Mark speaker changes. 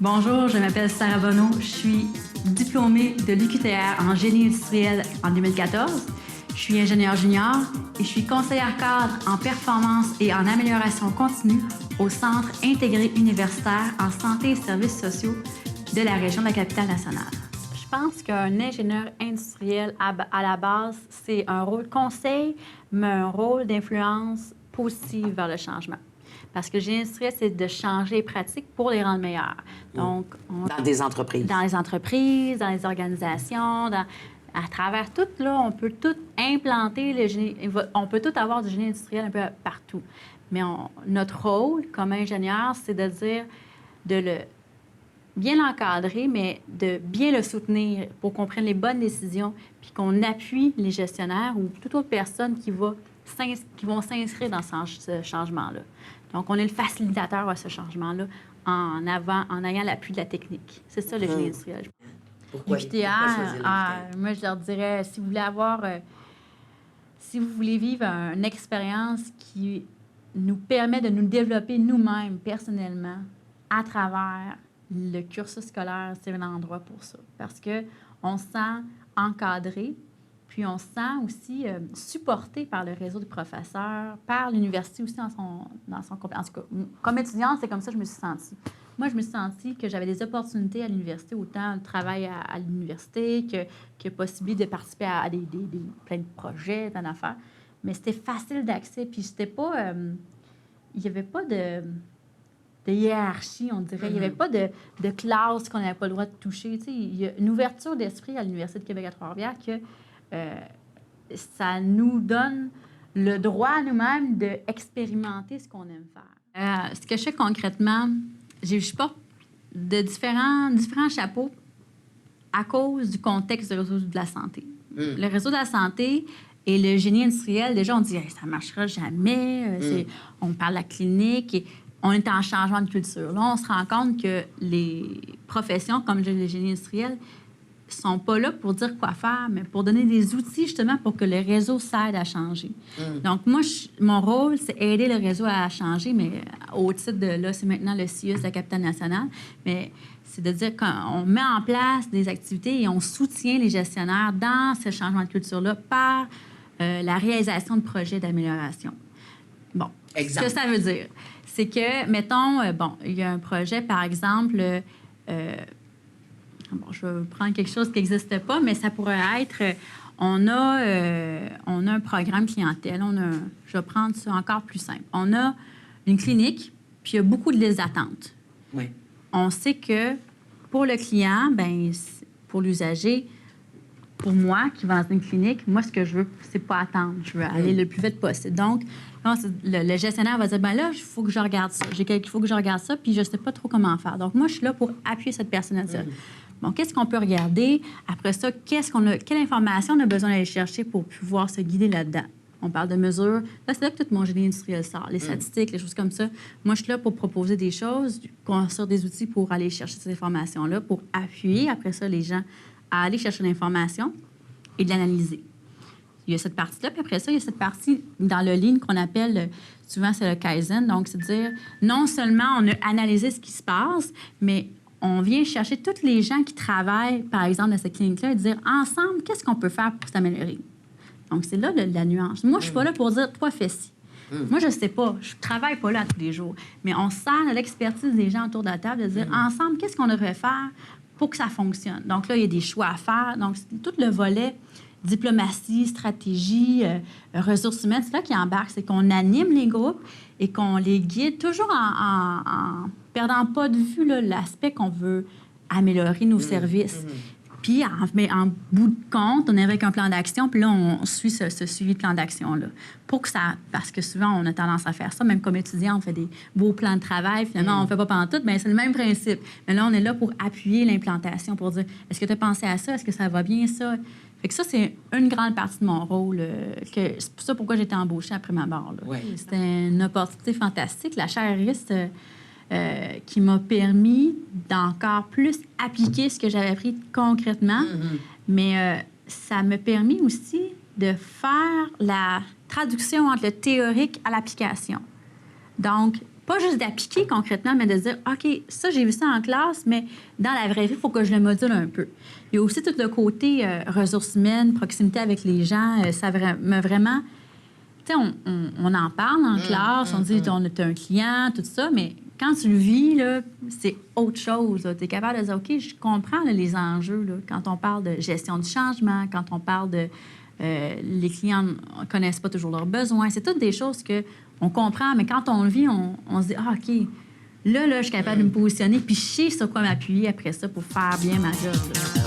Speaker 1: Bonjour, je m'appelle Sarah Bonneau. Je suis diplômée de l'UQTR en génie industriel en 2014. Je suis ingénieure junior et je suis conseillère cadre en performance et en amélioration continue au Centre intégré universitaire en santé et services sociaux de la région de la Capitale-Nationale. Je pense qu'un ingénieur industriel, à la base, c'est un rôle conseil, mais un rôle d'influence positive vers le changement. Parce que le génie industriel, c'est de changer les pratiques pour les rendre meilleures. Donc,
Speaker 2: dans des entreprises.
Speaker 1: Dans les entreprises, dans les organisations, à travers tout, là, on peut tout implanter le génie. On peut tout avoir du génie industriel un peu partout. Mais notre rôle comme ingénieur, c'est de dire, bien l'encadrer, mais de bien le soutenir pour qu'on prenne les bonnes décisions, puis qu'on appuie les gestionnaires ou toute autre personne qui vont s'inscrire dans ce changement-là. Donc, on est le facilitateur à ce changement-là en ayant l'appui de la technique. C'est ça, le génie industriel.
Speaker 2: Pourquoi choisir l'UQTR?
Speaker 1: Moi, je leur dirais, si vous voulez vivre une expérience qui nous permet de nous développer nous-mêmes personnellement à travers le cursus scolaire, c'est un endroit pour ça. Parce qu'on se sent encadré, puis on se sent aussi supporté par le réseau de professeurs, par l'université aussi dans son en tout cas, comme étudiante, c'est comme ça que je me suis sentie. Moi, je me suis sentie que j'avais des opportunités à l'université, autant le travail à l'université que possibilité de participer à plein de projets, plein d'affaires. Mais c'était facile d'accès, puis c'était pas... il n'y avait pas de hiérarchie, on dirait. Il n'y avait pas de classe qu'on n'avait pas le droit de toucher. Tu sais, il y a une ouverture d'esprit à l'Université de Québec à Trois-Rivières que ça nous donne le droit à nous-mêmes d'expérimenter ce qu'on aime faire. Ce que je fais concrètement, je porte de différents chapeaux à cause du contexte du réseau de la santé. Le réseau de la santé et le génie industriel, déjà, on dit hey, ça ne marchera jamais. On parle de la clinique et on est en changement de culture. Là, on se rend compte que les professions comme le génie industriel ne sont pas là pour dire quoi faire, mais pour donner des outils, justement, pour que le réseau s'aide à changer. Donc, moi, mon rôle, c'est aider le réseau à changer, mais au titre de, là, c'est maintenant le CIUS de la Capitale-Nationale, mais c'est de dire qu'on met en place des activités et on soutient les gestionnaires dans ce changement de culture-là par la réalisation de projets d'amélioration. Bon,
Speaker 2: exemple.
Speaker 1: Ce que ça veut dire, c'est que, mettons, il y a un projet, par exemple, je vais prendre quelque chose qui n'existe pas, mais ça pourrait être, on a un programme clientèle, je vais prendre ça encore plus simple. On a une clinique, puis il y a beaucoup de listes d'attente.
Speaker 2: Oui.
Speaker 1: On sait que pour le client, pour l'usager, pour moi qui vais dans une clinique, moi, ce que je veux, c'est pas attendre. Je veux aller le plus vite possible. Donc, le gestionnaire va dire, là, il faut que je regarde ça. Il faut que je regarde ça, puis je sais pas trop comment faire. Donc, moi, je suis là pour appuyer cette personne-là. Bon, qu'est-ce qu'on peut regarder? Après ça, quelle information on a besoin d'aller chercher pour pouvoir se guider là-dedans? On parle de mesures. Là, c'est là que tout mon génie industriel sort. Les statistiques, les choses comme ça. Moi, je suis là pour proposer des choses, construire des outils pour aller chercher ces informations-là, pour appuyer, après ça, les gens à aller chercher l'information et de l'analyser. Il y a cette partie-là, puis après ça, il y a cette partie dans le Lean qu'on appelle, souvent, c'est le Kaizen. Donc, c'est de dire, non seulement on a analysé ce qui se passe, mais on vient chercher tous les gens qui travaillent, par exemple, dans cette clinique-là et dire, ensemble, qu'est-ce qu'on peut faire pour s'améliorer? Donc, c'est là la nuance. Moi, je suis pas là pour dire, toi, fais ci. Moi, je sais pas. Je travaille pas là tous les jours. Mais on sert à l'expertise des gens autour de la table de dire, ensemble, qu'est-ce qu'on devrait faire pour que ça fonctionne? Donc, là, il y a des choix à faire. Donc, tout le volet diplomatie, stratégie, ressources humaines, c'est là qui embarque. C'est qu'on anime les groupes et qu'on les guide toujours en perdant pas de vue l'aspect qu'on veut améliorer nos services. Puis, en bout de compte, on est avec un plan d'action, puis là, on suit ce suivi de plan d'action-là. Parce que souvent, on a tendance à faire ça, même comme étudiant, on fait des beaux plans de travail, finalement, on ne fait pas pantoute, bien, c'est le même principe. Mais là, on est là pour appuyer l'implantation, pour dire, est-ce que tu as pensé à ça? Est-ce que ça va bien, ça? Fait que ça, c'est une grande partie de mon rôle. C'est pour ça pourquoi j'ai été embauchée après ma mort. C'était une opportunité fantastique. La chairiste qui m'a permis d'encore plus appliquer ce que j'avais appris concrètement. Mais ça m'a permis aussi de faire la traduction entre le théorique à l'application. Donc, pas juste d'appliquer concrètement, mais de dire, OK, ça, j'ai vu ça en classe, mais dans la vraie vie, il faut que je le module un peu. Il y a aussi tout le côté ressources humaines, proximité avec les gens. Ça m'a vraiment... Tu sais, on en parle en classe, on dit, on est un client, tout ça, mais quand tu le vis, là, c'est autre chose. Tu es capable de dire, OK, je comprends là, les enjeux, là, quand on parle de gestion du changement, quand on parle de... les clients ne connaissent pas toujours leurs besoins. C'est toutes des choses qu'on comprend, mais quand on le vit, on se dit, ah, OK, là, je suis capable de me positionner, puis je sais sur quoi m'appuyer après ça pour faire bien ma job. Là.